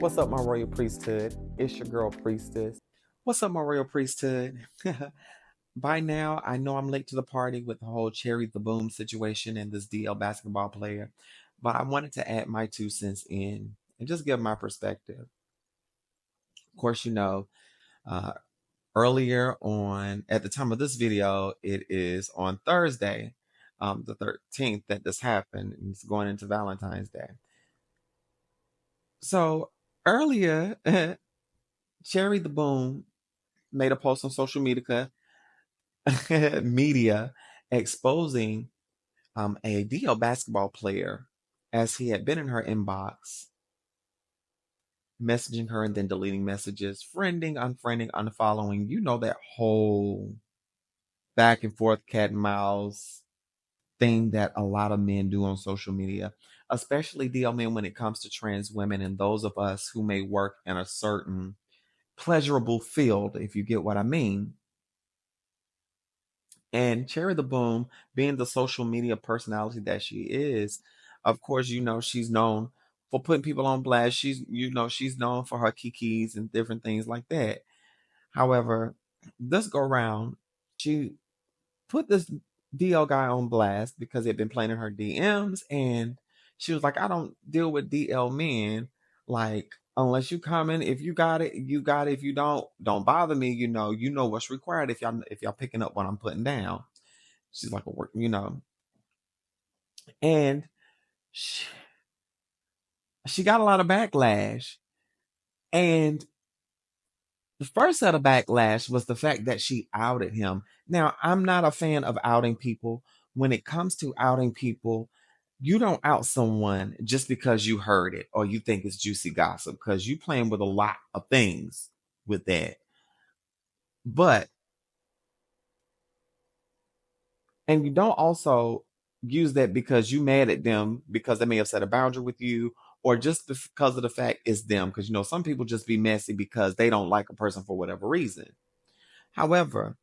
What's up, my royal priesthood? It's your girl, Priestess. What's up, my royal priesthood? By now, I know I'm late to the party with the whole Cherry the Boom situation and this DL basketball player, but I wanted to add my 2 cents in and just give my perspective. Of course, uh, earlier on, at the time of this video, it is on Thursday, the 13th, that this happened, and it's going into Valentine's Day. So earlier, Cherry the Boom made a post on social media media exposing a DL basketball player as he had been in her inbox, messaging her and then deleting messages, friending, unfriending, unfollowing. You know that whole back and forth cat and mouse thing that a lot of men do on social media, especially DL men when it comes to trans women and those of us who may work in a certain pleasurable field, if you get what I mean. And Cherry the Boom, being the social media personality that she is, of course, she's known for putting people on blast. She's known for her kikis and different things like that. However, this go round, she put this DL guy on blast because he'd been playing in her DMs, and she was like, "I don't deal with DL men. Like, unless you come in, if you got it, you got it. If you don't bother me. You know what's required if y'all picking up what I'm putting down." She's like a work. And she got a lot of backlash. And the first set of backlash was the fact that she outed him. Now, I'm not a fan of outing people. When it comes to outing people, you don't out someone just because you heard it or you think it's juicy gossip, because you playing with a lot of things with that. But and you don't also use that because you mad at them because they may have set a boundary with you, or just because of the fact it's them. Because some people just be messy because they don't like a person for whatever reason. However,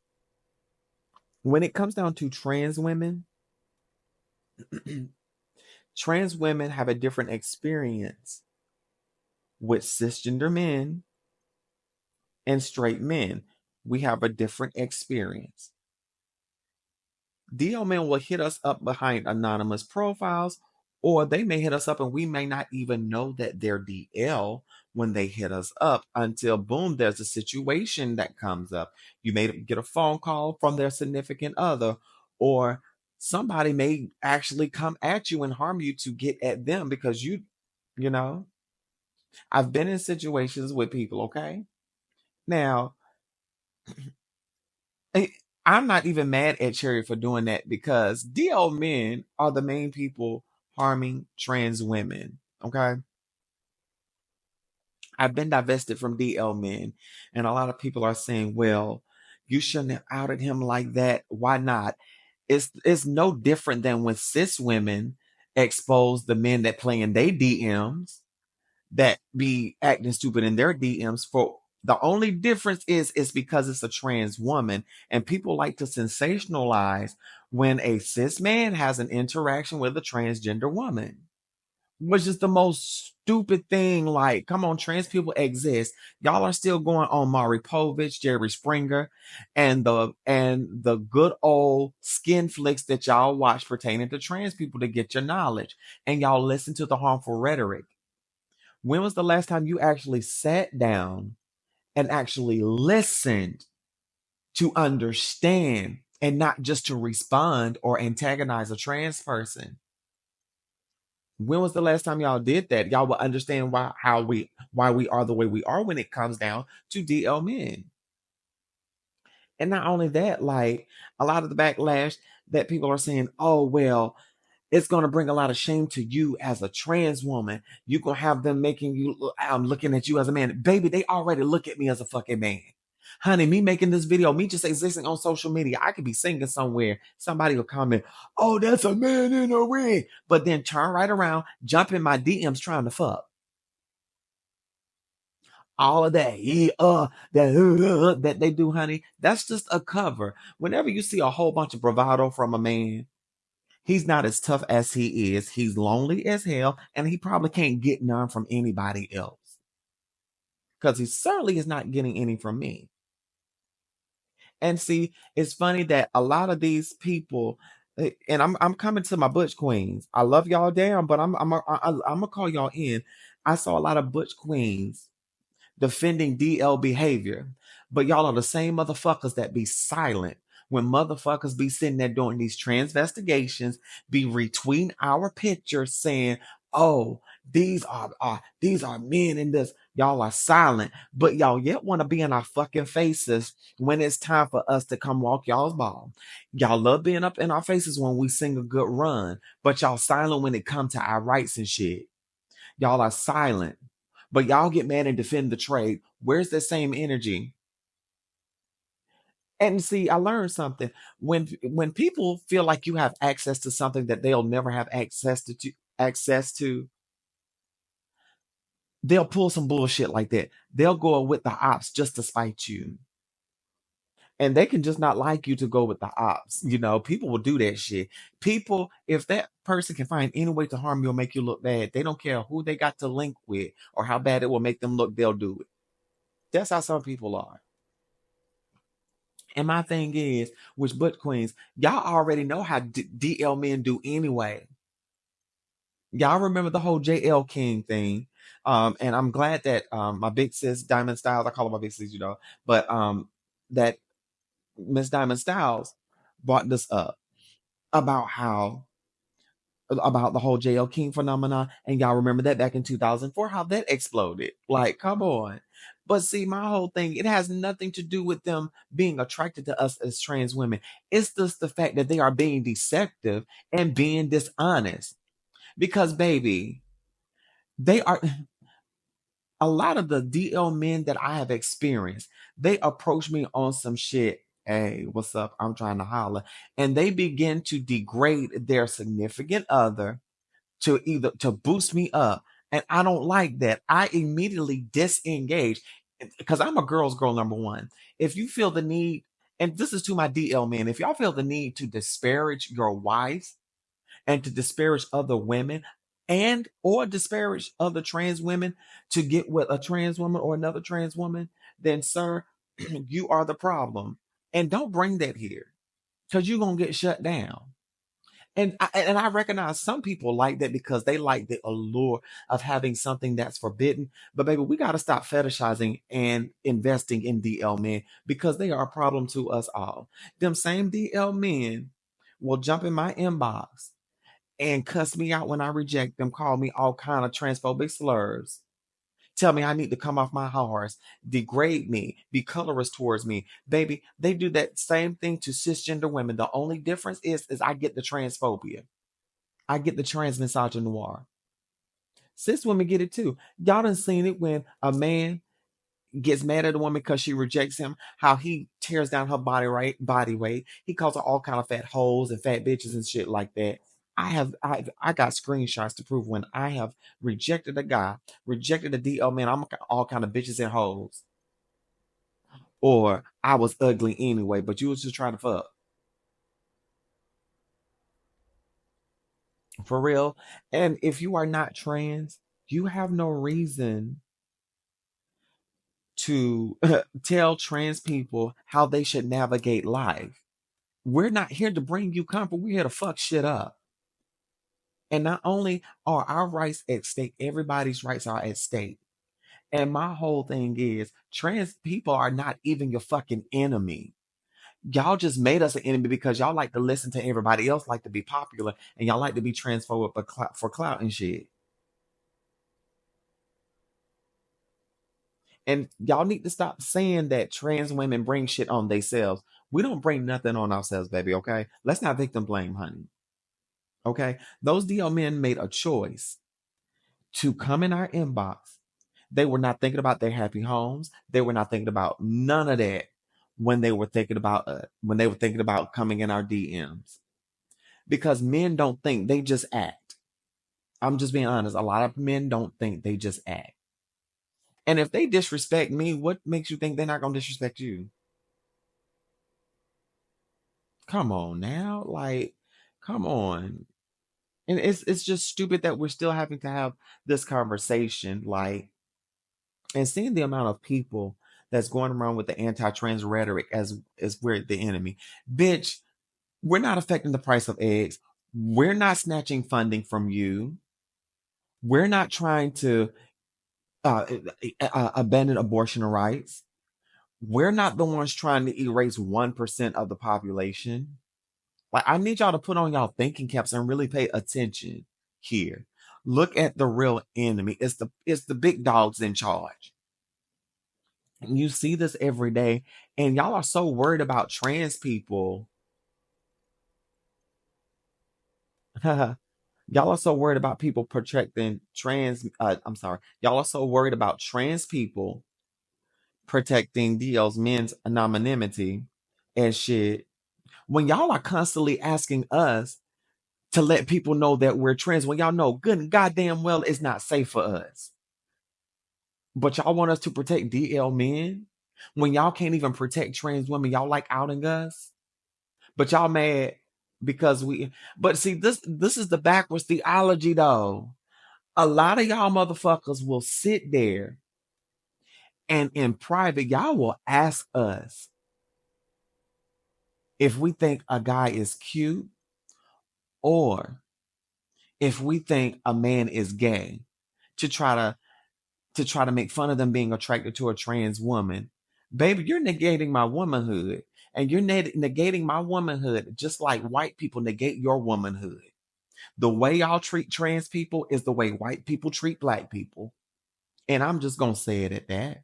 when it comes down to trans women, trans women have a different experience with cisgender men and straight men. We have a different experience. DL men will hit us up behind anonymous profiles, or they may hit us up and we may not even know that they're DL when they hit us up until boom, there's a situation that comes up. You may get a phone call from their significant other, or somebody may actually come at you and harm you to get at them because you know, I've been in situations with people, okay? Now, I'm not even mad at Cherry for doing that because DL men are the main people harming trans women. Okay. I've been divested from DL men, and a lot of people are saying, well, you shouldn't have outed him like that. Why not? It's no different than when cis women expose the men that play in their DMs that be acting stupid in their DMs. For the only difference is because it's a trans woman, and people like to sensationalize when a cis man has an interaction with a transgender woman, which is the most stupid thing. Like, come on, trans people exist. Y'all are still going on Maury Povich, Jerry Springer, and the good old skin flicks that y'all watch pertaining to trans people to get your knowledge, and y'all listen to the harmful rhetoric. When was the last time you actually sat down and actually listened to understand and not just to respond or antagonize a trans person? When was the last time y'all did that? Y'all will understand why we are the way we are when it comes down to DL men. And not only that, like a lot of the backlash that people are saying, oh well, it's going to bring a lot of shame to you as a trans woman. You're going to have them making you, looking at you as a man. Baby, they already look at me as a fucking man. Honey, me making this video, me just existing on social media, I could be singing somewhere. Somebody will comment, oh, that's a man in a wig. But then turn right around, jump in my DMs trying to fuck. All of that, that they do, honey, that's just a cover. Whenever you see a whole bunch of bravado from a man, he's not as tough as he is. He's lonely as hell, and he probably can't get none from anybody else. because he certainly is not getting any from me. And see, it's funny that a lot of these people, and I'm coming to my butch queens. I love y'all down, but I'm gonna call y'all in. I saw a lot of butch queens defending DL behavior. But y'all are the same motherfuckers that be silent when motherfuckers be sitting there doing these transvestigations, be retweeting our pictures saying, "Oh, these are men in this." Y'all are silent, but y'all yet want to be in our fucking faces when it's time for us to come walk y'all's ball. Y'all love being up in our faces when we sing a good run, but y'all silent when it comes to our rights and shit. Y'all are silent, but y'all get mad and defend the trade. Where's that same energy? And see, I learned something. When people feel like you have access to something that they'll never have access to, they'll pull some bullshit like that. They'll go with the ops just to spite you. And they can just not like you to go with the ops. People will do that shit. People, if that person can find any way to harm you or make you look bad, they don't care who they got to link with or how bad it will make them look, they'll do it. That's how some people are. And my thing is, with butt queens, y'all already know how DL men do anyway. Y'all remember the whole JL King thing. And I'm glad that my big sis Diamond Styles, I call her my big sis, but that Miss Diamond Styles brought this up about how about the whole JL King phenomenon. And y'all remember that back in 2004, how that exploded. Like, come on. But see, my whole thing, it has nothing to do with them being attracted to us as trans women. It's just the fact that they are being deceptive and being dishonest. Because, baby, they are a lot of the DL men that I have experienced, they approach me on some shit. Hey, what's up? I'm trying to holler. And they begin to degrade their significant other to boost me up. And I don't like that. I immediately disengage because I'm a girl's girl, number one. If you feel the need, and this is to my DL men, if y'all feel the need to disparage your wife and to disparage other women and or disparage other trans women to get with a trans woman or another trans woman, then sir, you are the problem. And don't bring that here because you're gonna get shut down. And I recognize some people like that because they like the allure of having something that's forbidden. But baby, we got to stop fetishizing and investing in DL men because they are a problem to us all. Them same DL men will jump in my inbox and cuss me out when I reject them, call me all kind of transphobic slurs, tell me I need to come off my horse, degrade me, be colorist towards me. Baby, they do that same thing to cisgender women. The only difference is I get the transphobia. I get the trans misogynoir. Cis women get it too. Y'all done seen it when a man gets mad at a woman because she rejects him, how he tears down her body weight. He calls her all kind of fat hoes and fat bitches and shit like that. I got screenshots to prove when I have rejected a guy, rejected a DL man, I'm all kind of bitches and hoes. Or I was ugly anyway, but you was just trying to fuck. For real. And if you are not trans, you have no reason to tell trans people how they should navigate life. We're not here to bring you comfort. We're here to fuck shit up. And not only are our rights at stake, everybody's rights are at stake. And my whole thing is trans people are not even your fucking enemy. Y'all just made us an enemy because y'all like to listen to everybody else, like to be popular, and y'all like to be transphobic for clout and shit. And y'all need to stop saying that trans women bring shit on themselves. We don't bring nothing on ourselves, baby, okay? Let's not victim blame, honey. Okay? Those DL men made a choice to come in our inbox. They were not thinking about their happy homes. They were not thinking about none of that when they were thinking about coming in our DMs. Because men don't think, they just act. I'm just being honest. A lot of men don't think, they just act. And if they disrespect me, what makes you think they're not gonna disrespect you? Come on now, like, come on. And it's just stupid that we're still having to have this conversation. Like, And seeing the amount of people that's going around with the anti-trans rhetoric as we're the enemy. Bitch, we're not affecting the price of eggs. We're not snatching funding from you. We're not trying to uh, abandon abortion rights. We're not the ones trying to erase 1% of the population. Like, I need y'all to put on y'all thinking caps and really pay attention here. Look at the real enemy. It's the big dogs in charge. And you see this every day. And y'all are so worried about trans people. Y'all are so worried about people protecting trans. I'm sorry. Y'all are so worried about trans people protecting DL's men's anonymity and shit. When y'all are constantly asking us to let people know that we're trans, when y'all know good and goddamn well it's not safe for us. But y'all want us to protect DL men when y'all can't even protect trans women. Y'all like outing us, but y'all mad because we. But see, this is the backwards theology though. A lot of y'all motherfuckers will sit there and in private, y'all will ask us if we think a guy is cute or if we think a man is gay to try to make fun of them being attracted to a trans woman. Baby, you're negating my womanhood. And you're negating my womanhood just like white people negate your womanhood. The way y'all treat trans people is the way white people treat black people. And I'm just going to say it at that.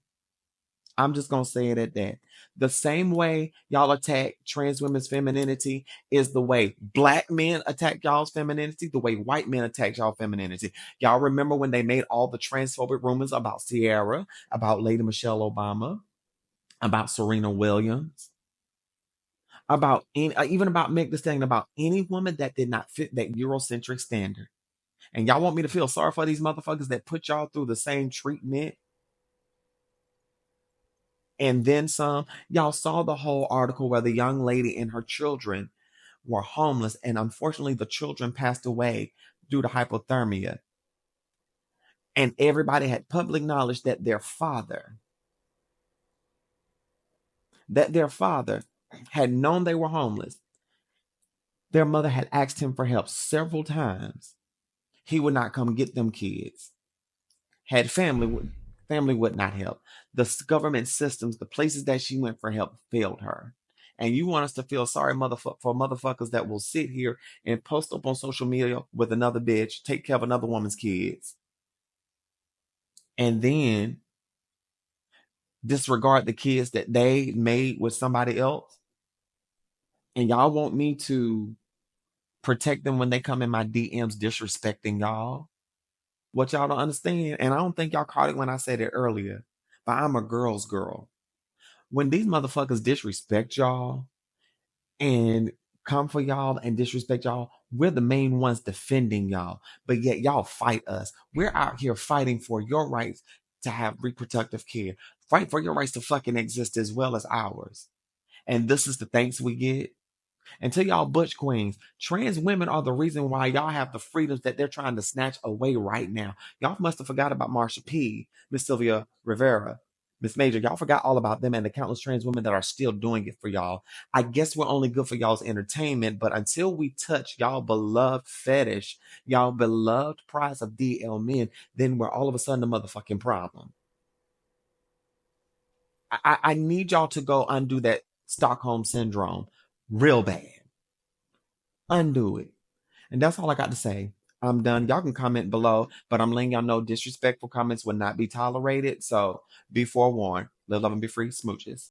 I'm just going to say it at that. The same way y'all attack trans women's femininity is the way black men attack y'all's femininity, the way white men attack y'all femininity. Y'all remember when they made all the transphobic rumors about Sierra, about Lady Michelle Obama, about Serena Williams, about even about Meg Thee Stallion, about any woman that did not fit that Eurocentric standard. And y'all want me to feel sorry for these motherfuckers that put y'all through the same treatment and then some. Y'all saw the whole article where the young lady and her children were homeless, and unfortunately, the children passed away due to hypothermia. And everybody had public knowledge that their father had known they were homeless. Their mother had asked him for help several times. He would not come get them kids. Had family would not help. The government systems, the places that she went for help failed her. And you want us to feel sorry for motherfuckers that will sit here and post up on social media with another bitch, take care of another woman's kids, and then disregard the kids that they made with somebody else. And y'all want me to protect them when they come in my DMs disrespecting y'all. What y'all don't understand, and I don't think y'all caught it when I said it earlier, but I'm a girl's girl. When these motherfuckers disrespect y'all and come for y'all and disrespect y'all, we're the main ones defending y'all. But yet y'all fight us. We're out here fighting for your rights to have reproductive care. Fight for your rights to fucking exist as well as ours. And this is the thanks we get. And to y'all butch queens, trans women are the reason why y'all have the freedoms that they're trying to snatch away right now. Y'all must have forgot about Marsha P, Miss Sylvia Rivera, Miss Major. Y'all forgot all about them and the countless trans women that are still doing it for y'all. I guess we're only good for y'all's entertainment, but until we touch y'all beloved fetish, y'all beloved prize of DL men, then we're all of a sudden a motherfucking problem. I need y'all to go undo that Stockholm syndrome real bad. Undo it. And that's all I got to say. I'm done. Y'all can comment below, but I'm letting y'all know disrespectful comments will not be tolerated. So be forewarned. Live, love, and be free. Smooches.